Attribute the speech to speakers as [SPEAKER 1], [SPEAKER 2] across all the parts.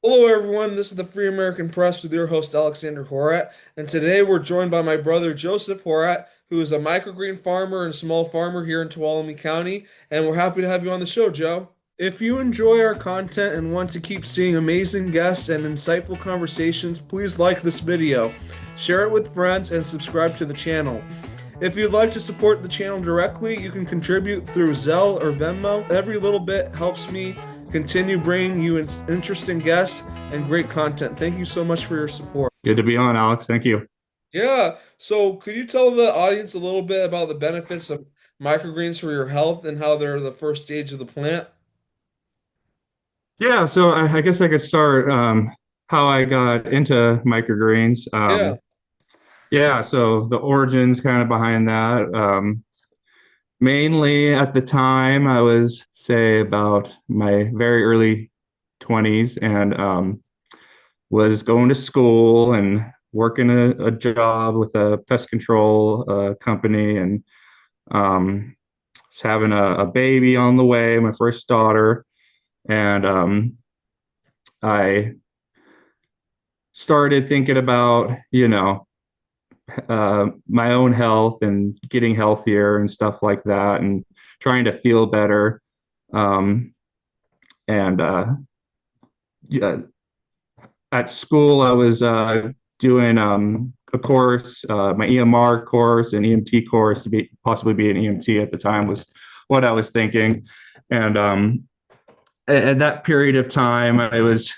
[SPEAKER 1] Hello, everyone. This is the Free American Press with your host, Alexander Horat. And today we're joined by my brother, Joseph Horat, who is a microgreen farmer and small farmer here in Tuolumne County. And we're happy to have you on the show, Joe. If you enjoy our content and want to keep seeing amazing guests and insightful conversations, please like this video, share it with friends, and subscribe to the channel. If you'd like to support the channel directly, you can contribute through Zelle or Venmo. Every little bit helps me continue bringing you interesting guests and great content. Thank you so much for your support.
[SPEAKER 2] Good to be on, Alex. Thank you.
[SPEAKER 1] Yeah, so could you tell the audience a little bit about the benefits of microgreens for your health and how they're the first stage of the plant?
[SPEAKER 2] Yeah, so I guess I could start how I got into microgreens.
[SPEAKER 1] Yeah.
[SPEAKER 2] Yeah, so the origins kind of behind that. Mainly at the time, I was, say, about my very early 20s and was going to school and working a job with a pest control company and was having a baby on the way, my first daughter. And I started thinking about, my own health and getting healthier and stuff like that, and trying to feel better. Um, and yeah, at school, I was doing a course, my EMR course and EMT course to be possibly be an EMT at the time was what I was thinking. And at that period of time, I was,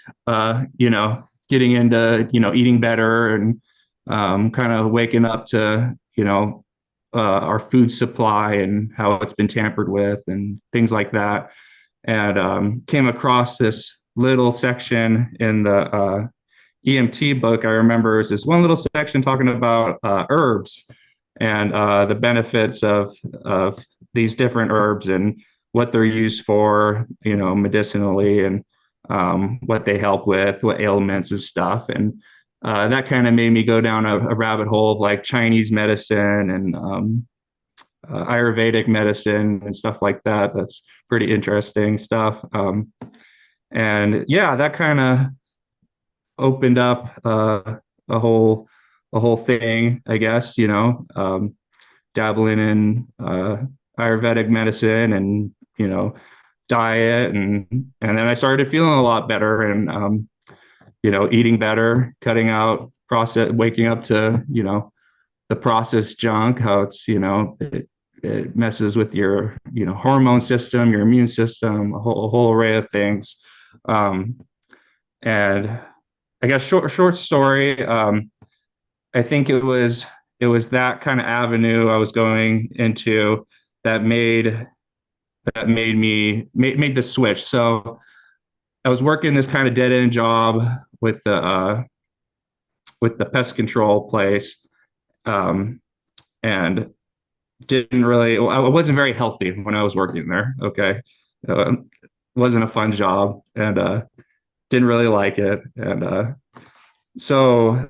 [SPEAKER 2] getting into, eating better and kind of waking up to, our food supply and how it's been tampered with and things like that. And came across this little section in the EMT book. I remember is this one little section talking about herbs and the benefits of these different herbs and what they're used for, medicinally, and what they help with, what ailments and stuff. And that kind of made me go down a rabbit hole of like Chinese medicine and Ayurvedic medicine and stuff like that. That's pretty interesting stuff. And yeah, that kind of opened up a whole thing, I guess, dabbling in Ayurvedic medicine and, diet and then I started feeling a lot better and eating better, cutting out process, waking up to, the processed junk, how it's, it messes with your, hormone system, your immune system, a whole array of things. Um, and I guess short story. I think it was that kind of avenue I was going into that made the switch. So I was working this kind of dead end job with the pest control place, um, and didn't really. I wasn't very healthy when I was working there. Okay, uh, wasn't a fun job, and didn't really like it, and so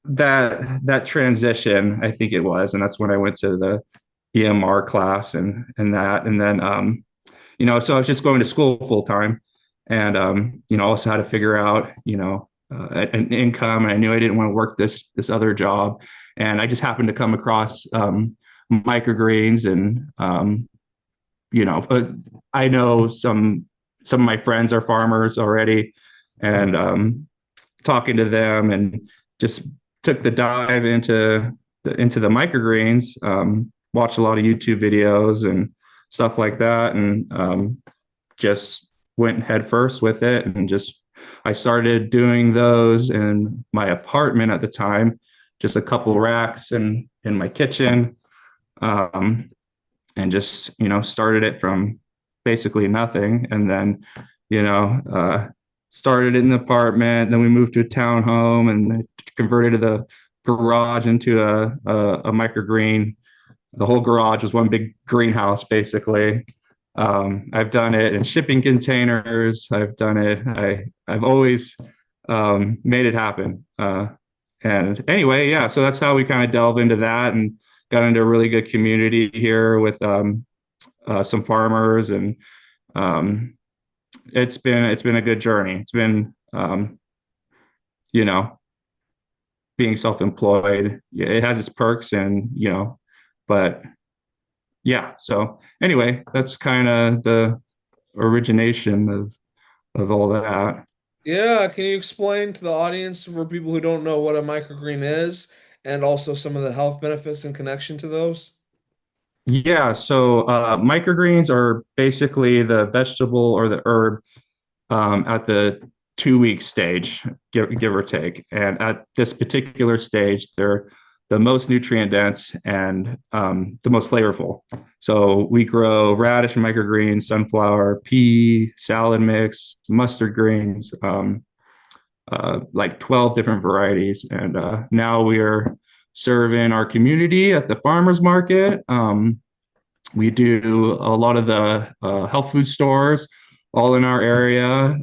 [SPEAKER 2] that transition, I think it was, and that's when I went to the EMR class and that, and then so I was just going to school full time, and also had to figure out an income, and I knew I didn't want to work this other job, and I just happened to come across microgreens, and I know some of my friends are farmers already, and talking to them and just took the dive into the microgreens, watched a lot of YouTube videos and stuff like that, and just went head first with it. And just I started doing those in my apartment at the time, just a couple racks in my kitchen, um, and just started it from basically nothing, and then started in the apartment. Then we moved to a townhome and converted the garage into a microgreen. The whole garage was one big greenhouse, basically. I've done it in shipping containers. I've done it. I've always made it happen. And anyway, yeah. So that's how we kind of delve into that and got into a really good community here with some farmers and um, it's been a good journey. It's been you know, being self-employed. Yeah, it has its perks and, but yeah. So anyway, that's kind of the origination of all that.
[SPEAKER 1] Yeah, can you explain to the audience for people who don't know what a microgreen is and also some of the health benefits in connection to those?
[SPEAKER 2] Yeah, so microgreens are basically the vegetable or the herb at the 2 week stage, give or take. And at this particular stage, they're the most nutrient dense and the most flavorful. So we grow radish microgreens, sunflower, pea, salad mix, mustard greens, like 12 different varieties. And now we are serving our community at the farmers market. We do a lot of the health food stores all in our area,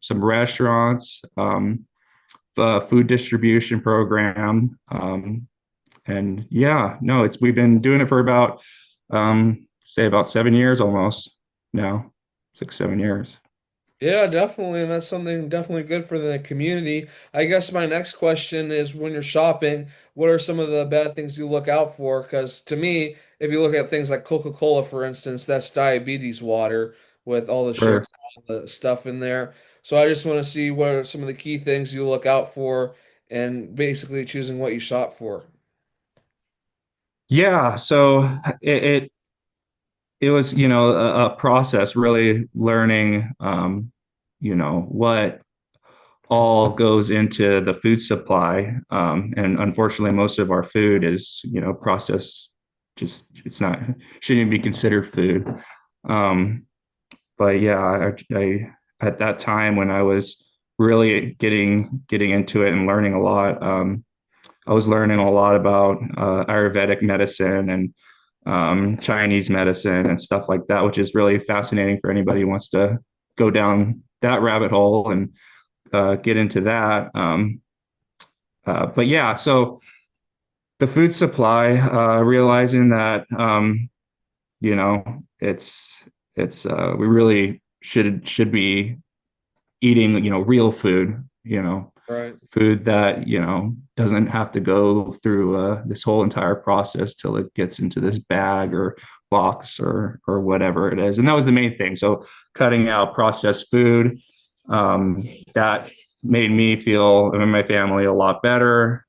[SPEAKER 2] some restaurants, the food distribution program. And yeah, no, we've been doing it for about, say about 7 years almost now, 6, 7 years.
[SPEAKER 1] Yeah, definitely. And that's something definitely good for the community. I guess my next question is when you're shopping, what are some of the bad things you look out for? Because to me, if you look at things like Coca-Cola, for instance, that's diabetes water with all the sugar,
[SPEAKER 2] Sure.
[SPEAKER 1] all the stuff in there. So I just want to see what are some of the key things you look out for and basically choosing what you shop for.
[SPEAKER 2] Yeah, so it was, a process really learning, what all goes into the food supply. And unfortunately, most of our food is, processed. Just it's not shouldn't even be considered food. Um, but yeah, I at that time when I was really getting into it and learning a lot, I was learning a lot about Ayurvedic medicine and Chinese medicine and stuff like that, which is really fascinating for anybody who wants to go down that rabbit hole and get into that. But yeah, so the food supply, realizing that you know it's we really should be eating real food,
[SPEAKER 1] Right.
[SPEAKER 2] food that doesn't have to go through this whole entire process till it gets into this bag or box or whatever it is. And that was the main thing. So cutting out processed food, that made me feel and my family a lot better.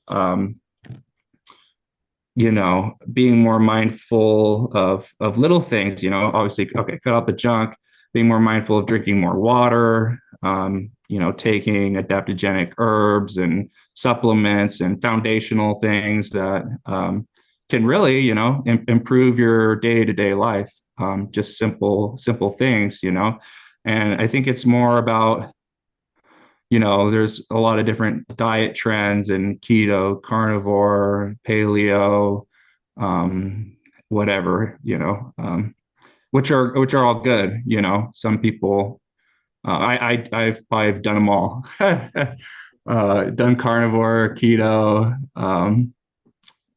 [SPEAKER 2] Being more mindful of little things, obviously, okay, cut out the junk, being more mindful of drinking more water, taking adaptogenic herbs and supplements and foundational things that can really, improve your day-to-day life. Just simple things, and I think it's more about there's a lot of different diet trends and keto, carnivore, paleo, whatever, which are all good. Some people, I've done them all. Done carnivore, keto.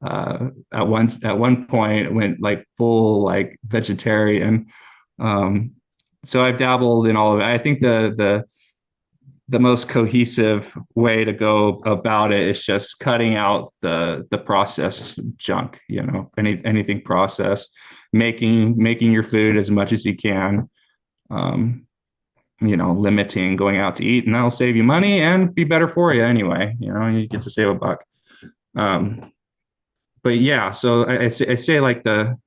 [SPEAKER 2] At one point, went like full like vegetarian. Um, so I've dabbled in all of it. I think the most cohesive way to go about it is just cutting out the processed junk, anything processed, making your food as much as you can, um, limiting going out to eat, and that'll save you money and be better for you anyway. You get to save a buck. Um, but yeah, so I say like the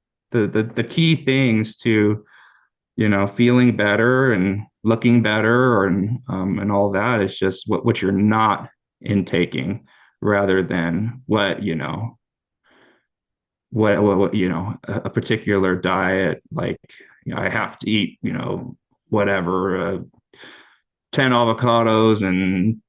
[SPEAKER 2] key things to feeling better and looking better and all that is just what you're not intaking rather than what a particular diet like I have to eat whatever 10 avocados and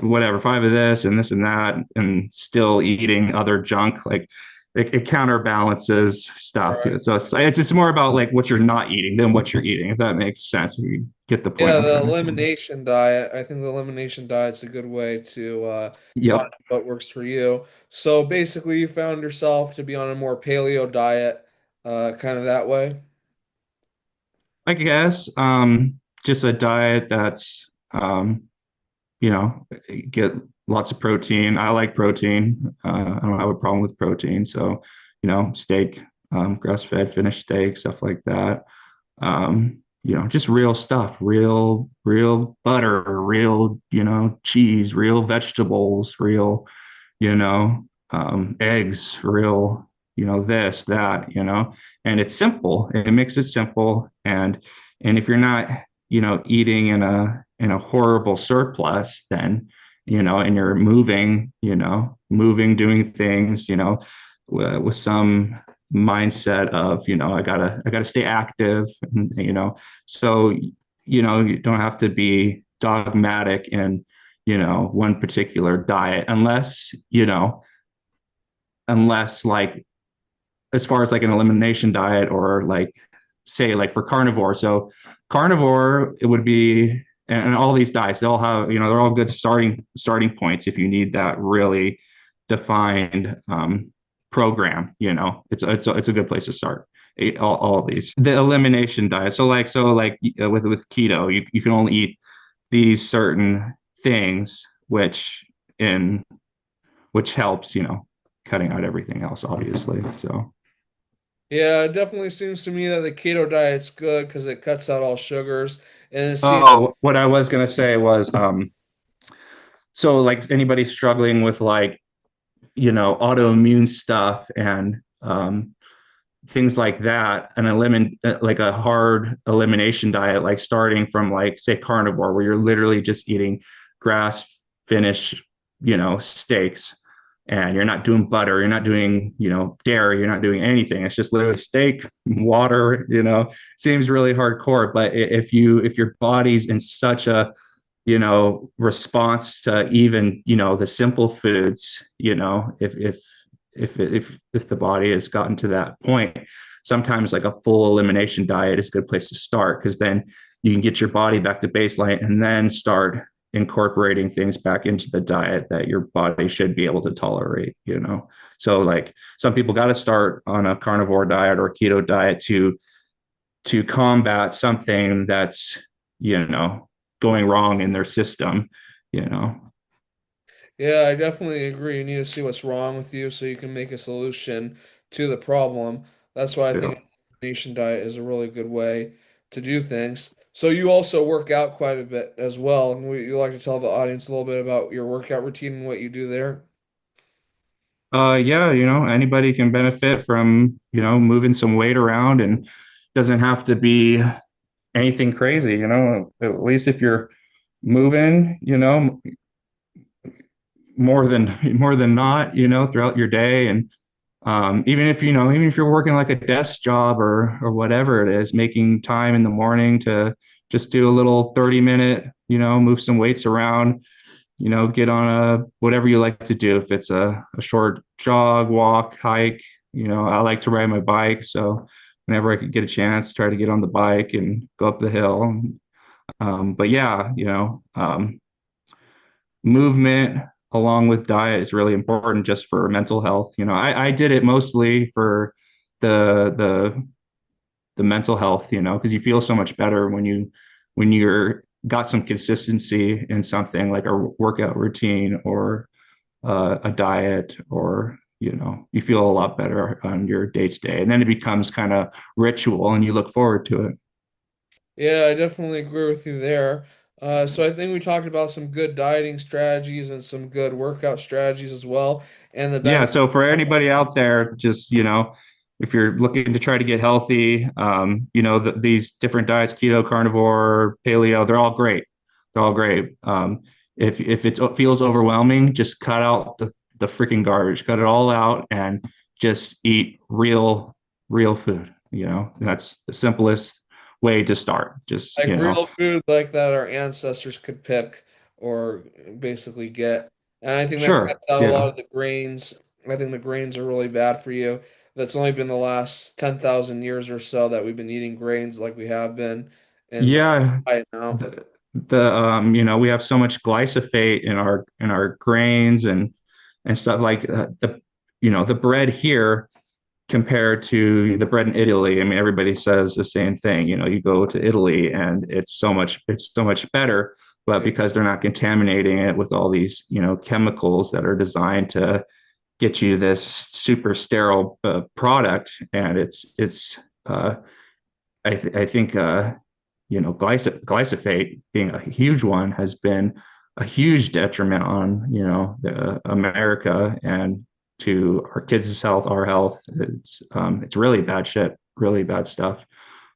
[SPEAKER 2] whatever 5 of this and this and that and still eating other junk like it counterbalances stuff.
[SPEAKER 1] Right.
[SPEAKER 2] So it's just more about like what you're not eating than what you're eating, if that makes sense. If you get the point
[SPEAKER 1] Yeah,
[SPEAKER 2] I'm
[SPEAKER 1] the
[SPEAKER 2] trying to say.
[SPEAKER 1] elimination diet. I think the elimination diet's a good way to find
[SPEAKER 2] Yep.
[SPEAKER 1] what works for you. So basically, you found yourself to be on a more paleo diet, kind of that way.
[SPEAKER 2] I guess. just a diet that's you know, get lots of protein. I like protein. I don't have a problem with protein. So, steak, grass-fed finished steak, stuff like that. Just real stuff, real butter, real, cheese, real vegetables, real, eggs, real, this, that, and it's simple. It makes it simple. And if you're not, eating in a horrible surplus, then, and you're moving, doing things, with some mindset of, I gotta stay active, and, so, you don't have to be dogmatic in, one particular diet unless like as far as like an elimination diet or like say like for carnivore. So carnivore it would be and all these diets they all have they're all good starting points if you need that really defined program. It's a good place to start. All of these the elimination diet. So like with keto you can only eat these certain things in which helps cutting out everything else obviously. So
[SPEAKER 1] Yeah, it definitely seems to me that the keto diet's good because it cuts out all sugars. And see,
[SPEAKER 2] oh, what I was gonna say was so like anybody struggling with like autoimmune stuff and things like that, and like a hard elimination diet, like starting from like say carnivore, where you're literally just eating grass finished, steaks, and you're not doing butter, you're not doing, dairy, you're not doing anything. It's just literally steak, water. Seems really hardcore, but if your body's in such a response to even the simple foods, if the body has gotten to that point, sometimes like a full elimination diet is a good place to start, because then you can get your body back to baseline and then start incorporating things back into the diet that your body should be able to tolerate. So like some people got to start on a carnivore diet or keto diet to combat something that's going wrong in their system you know
[SPEAKER 1] yeah, I definitely agree. You need to see what's wrong with you so you can make a solution to the problem. That's why I
[SPEAKER 2] yeah
[SPEAKER 1] think an elimination diet is a really good way to do things. So you also work out quite a bit as well. And you like to tell the audience a little bit about your workout routine and what you do there?
[SPEAKER 2] yeah, anybody can benefit from moving some weight around, and doesn't have to be anything crazy. At least if you're moving more than not throughout your day. And even if you're working like a desk job or whatever it is, making time in the morning to just do a little 30-minute, move some weights around, get on a whatever you like to do. If it's a short jog, walk, hike, I like to ride my bike. So whenever I could get a chance, try to get on the bike and go up the hill. But yeah, movement along with diet is really important just for mental health. I did it mostly for the the mental health, because you feel so much better when you're got some consistency in something like a workout routine or a diet, or you feel a lot better on your day to day, and then it becomes kind of ritual and you look forward to it.
[SPEAKER 1] Yeah, I definitely agree with you there. So I think we talked about some good dieting strategies and some good workout strategies as well, and the
[SPEAKER 2] Yeah,
[SPEAKER 1] benefit.
[SPEAKER 2] so for anybody out there, just if you're looking to try to get healthy, these different diets, keto, carnivore, paleo, they're all great. They're all great. If it feels overwhelming, just cut out the freaking garbage, cut it all out, and just eat real food. That's the simplest way to start. Just
[SPEAKER 1] Like real food like that our ancestors could pick or basically get. And I think that
[SPEAKER 2] sure,
[SPEAKER 1] cuts out a lot
[SPEAKER 2] yeah,
[SPEAKER 1] of the grains. I think the grains are really bad for you. That's only been the last 10,000 years or so that we've been eating grains like we have been and
[SPEAKER 2] yeah.
[SPEAKER 1] diet now.
[SPEAKER 2] We have so much glyphosate in our grains and stuff like the bread here. compared to the bread in Italy. I mean, everybody says the same thing. You know, you go to Italy and it's so much better, but because they're not contaminating it with all these, you know, chemicals that are designed to get you this super sterile product, and uh, I think you know, glyphosate being a huge one has been a huge detriment on, you know, America and to our kids' health, our health. It's really bad shit, really bad stuff.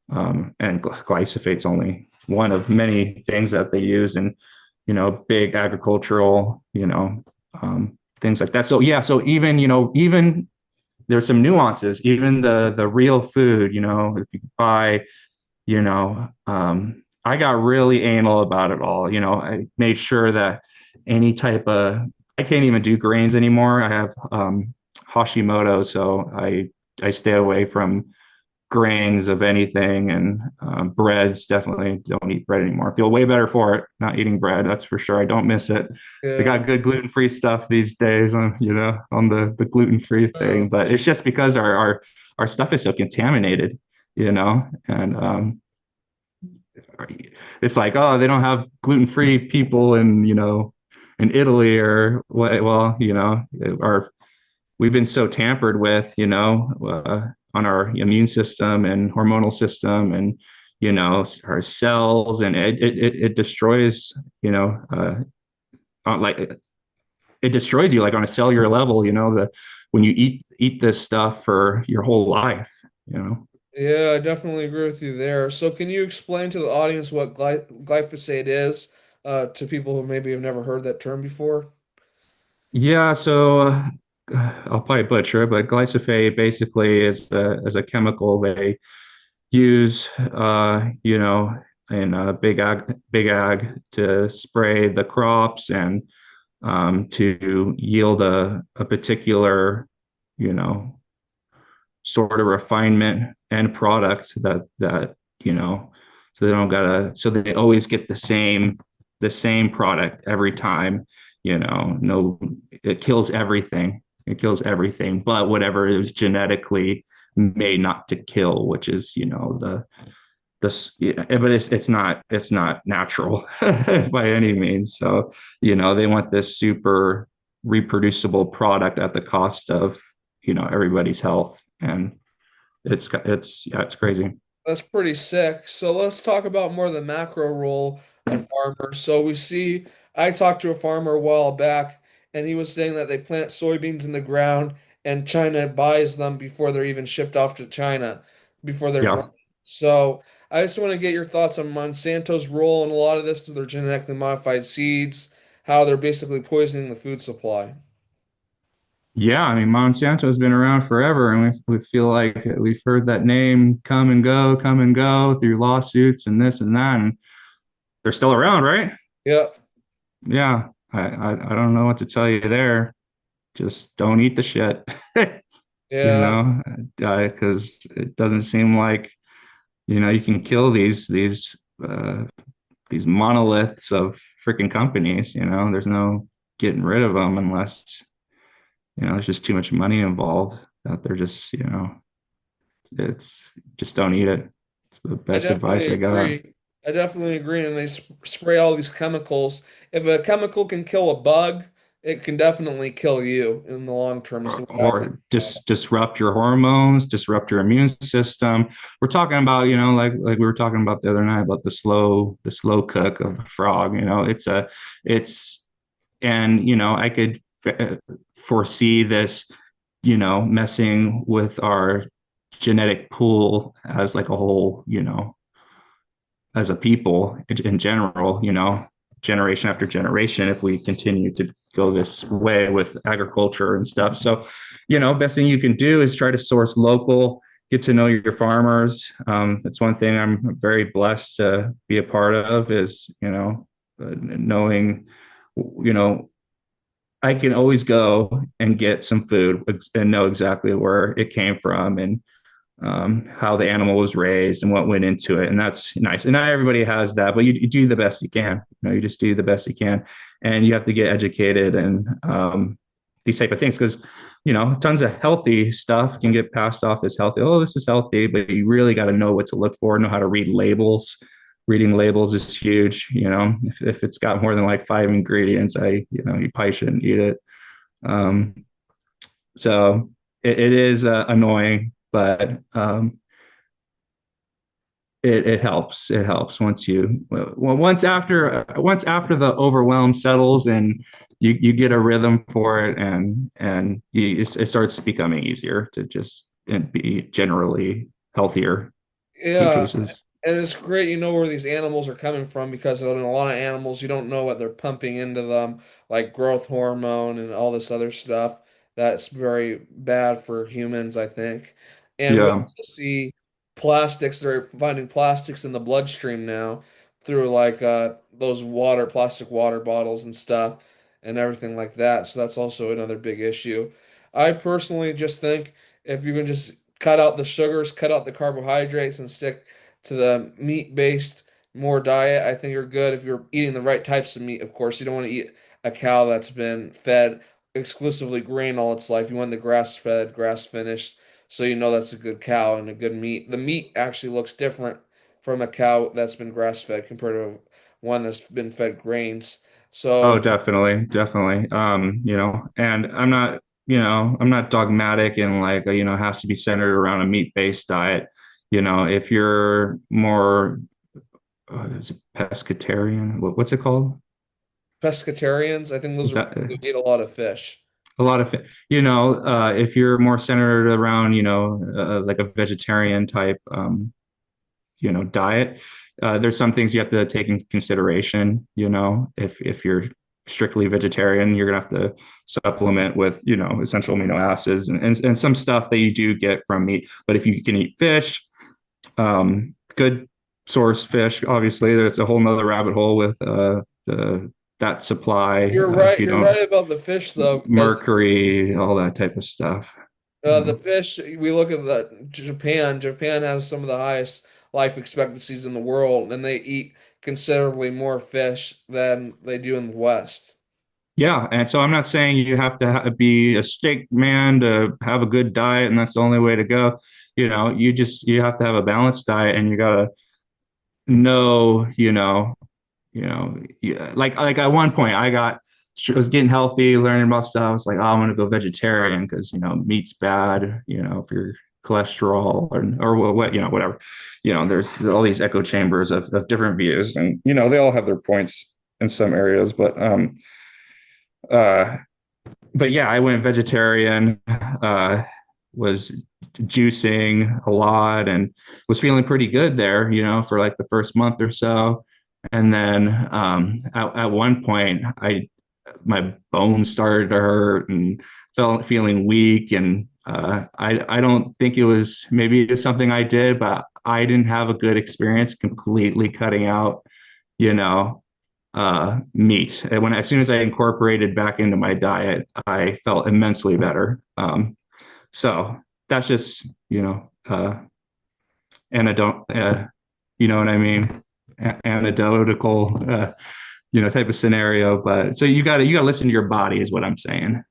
[SPEAKER 2] And glyphosate's only one of many things that they use in, you know, big agricultural, you know, things like that. So yeah, so even, you know, even there's some nuances, even the real food, you know, if you buy, you know, I got really anal about it all. You know, I made sure that any type of, I can't even do grains anymore. I have Hashimoto, so I stay away from grains of anything, and breads, definitely don't eat bread anymore. I feel way better for it not eating bread, that's for sure. I don't miss it. They
[SPEAKER 1] Yeah.
[SPEAKER 2] got good gluten-free stuff these days on, you know, on the gluten-free thing,
[SPEAKER 1] True.
[SPEAKER 2] but it's just because our stuff is so contaminated, you know. And it's like, oh, they don't have gluten-free people in, you know, in Italy or what. Well, you know, our we've been so tampered with, you know, on our immune system and hormonal system, and you know, our cells, and it destroys, you know, like it destroys you like on a cellular level, you know, the when you eat this stuff for your whole life, you know.
[SPEAKER 1] Yeah, I definitely agree with you there. So, can you explain to the audience what glyphosate is, to people who maybe have never heard that term before?
[SPEAKER 2] Yeah, so I'll probably butcher it, but glyphosate basically is a chemical they use, you know, in big ag to spray the crops and to yield a particular, you know, sort of refinement end product that you know, so they don't gotta, so they always get the same product every time, you know. No, it kills everything, it kills everything but whatever is genetically made not to kill, which is, you know, the this, yeah, but it's not natural by any means. So, you know, they want this super reproducible product at the cost of, you know, everybody's health. And it's yeah, it's crazy.
[SPEAKER 1] That's pretty sick. So let's talk about more the macro role of farmers. So we see, I talked to a farmer a while back, and he was saying that they plant soybeans in the ground and China buys them before they're even shipped off to China, before they're grown.
[SPEAKER 2] Yeah.
[SPEAKER 1] So I just want to get your thoughts on Monsanto's role in a lot of this with their genetically modified seeds, how they're basically poisoning the food supply.
[SPEAKER 2] Yeah, I mean, Monsanto's been around forever, and we feel like we've heard that name come and go through lawsuits and this and that, and they're still around, right?
[SPEAKER 1] Yep.
[SPEAKER 2] Yeah, I don't know what to tell you there. Just don't eat the shit, you
[SPEAKER 1] Yeah.
[SPEAKER 2] know, because it doesn't seem like, you know, you can kill these monoliths of freaking companies. You know, there's no getting rid of them unless, you know, there's just too much money involved. That they're just, you know, it's just don't eat it. It's the
[SPEAKER 1] I
[SPEAKER 2] best
[SPEAKER 1] definitely
[SPEAKER 2] advice I got.
[SPEAKER 1] agree. I definitely agree. And they spray all these chemicals. If a chemical can kill a bug, it can definitely kill you in the long term. Is the way I think.
[SPEAKER 2] Or just disrupt your hormones, disrupt your immune system. We're talking about, you know, like we were talking about the other night about the slow cook of a frog. You know, it's and you know, I could foresee this, you know, messing with our genetic pool as like a whole, you know, as a people in general, you know, generation after generation, if we continue to go this way with agriculture and stuff. So, you know, best thing you can do is try to source local, get to know your farmers. That's one thing I'm very blessed to be a part of is, you know, knowing, you know, I can always go and get some food and know exactly where it came from and how the animal was raised and what went into it. And that's nice. And not everybody has that, but you do the best you can. You know, you just do the best you can. And you have to get educated and these type of things because tons of healthy stuff can get passed off as healthy. Oh, this is healthy, but you really got to know what to look for, know how to read labels. Reading labels is huge. If it's got more than like five ingredients, you probably shouldn't eat it. Um, so it is annoying, but it helps. It helps once after the overwhelm settles and you get a rhythm for it, and it starts becoming easier to just and be generally healthier food
[SPEAKER 1] Yeah,
[SPEAKER 2] choices.
[SPEAKER 1] and it's great you know where these animals are coming from because in a lot of animals you don't know what they're pumping into them, like growth hormone and all this other stuff. That's very bad for humans, I think. And we
[SPEAKER 2] Yeah.
[SPEAKER 1] also see plastics, they're finding plastics in the bloodstream now through like those plastic water bottles and stuff and everything like that. So that's also another big issue. I personally just think if you can just cut out the sugars, cut out the carbohydrates, and stick to the meat-based more diet, I think you're good if you're eating the right types of meat. Of course, you don't want to eat a cow that's been fed exclusively grain all its life. You want the grass-fed, grass-finished, so you know that's a good cow and a good meat. The meat actually looks different from a cow that's been grass-fed compared to one that's been fed grains.
[SPEAKER 2] Oh,
[SPEAKER 1] So
[SPEAKER 2] definitely, definitely. And I'm not dogmatic and like, it has to be centered around a meat-based diet. If you're more, is it pescatarian? What's it called?
[SPEAKER 1] pescatarians, I think those
[SPEAKER 2] Is
[SPEAKER 1] are
[SPEAKER 2] that
[SPEAKER 1] people who eat a lot of fish.
[SPEAKER 2] a lot of, if you're more centered around, like a vegetarian type, diet. There's some things you have to take into consideration. If you're strictly vegetarian, you're gonna have to supplement with essential amino acids and some stuff that you do get from meat. But if you can eat fish, good source fish, obviously, there's a whole nother rabbit hole with that supply.
[SPEAKER 1] You're
[SPEAKER 2] If
[SPEAKER 1] right.
[SPEAKER 2] you
[SPEAKER 1] You're
[SPEAKER 2] don't
[SPEAKER 1] right about the fish though, because
[SPEAKER 2] mercury, all that type of stuff.
[SPEAKER 1] the fish we look at the Japan. Japan has some of the highest life expectancies in the world, and they eat considerably more fish than they do in the West.
[SPEAKER 2] Yeah, and so I'm not saying you have to be a steak man to have a good diet, and that's the only way to go. You have to have a balanced diet, and you gotta know, yeah, like at one point I was getting healthy, learning about stuff. I was like, oh, I'm gonna go vegetarian because meat's bad, for your cholesterol or what, whatever. There's all these echo chambers of different views, and they all have their points in some areas, uh but yeah, I went vegetarian, was juicing a lot and was feeling pretty good there, for like the first month or so. And then at one point, my bones started to hurt and felt feeling weak. And I don't think maybe it was something I did, but I didn't have a good experience completely cutting out, you know, meat. And as soon as I incorporated back into my diet, I felt immensely better. So that's just anecdote. You know what I mean? Anecdotal, type of scenario. But so you got to listen to your body, is what I'm saying.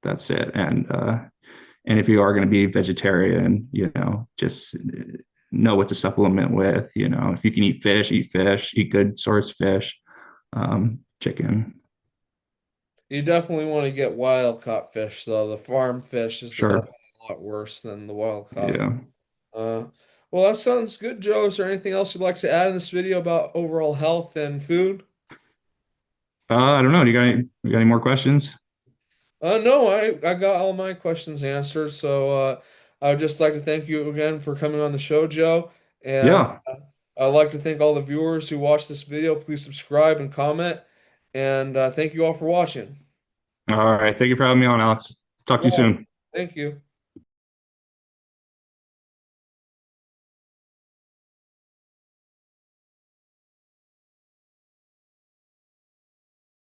[SPEAKER 2] That's it. And if you are going to be vegetarian, just know what to supplement with. If you can eat fish, eat good source fish, chicken.
[SPEAKER 1] You definitely want to get wild caught fish, though. The farm fish is
[SPEAKER 2] Sure.
[SPEAKER 1] definitely a lot worse than the wild caught.
[SPEAKER 2] Yeah.
[SPEAKER 1] Uh, well, that sounds good, Joe. Is there anything else you'd like to add in this video about overall health and food?
[SPEAKER 2] I don't know. You got any more questions?
[SPEAKER 1] No, I got all my questions answered. So I would just like to thank you again for coming on the show, Joe. And
[SPEAKER 2] Yeah.
[SPEAKER 1] I'd like to thank all the viewers who watched this video. Please subscribe and comment. And thank you all for watching.
[SPEAKER 2] All right. Thank you for having me on, Alex. Talk to you
[SPEAKER 1] All right.
[SPEAKER 2] soon.
[SPEAKER 1] Thank you.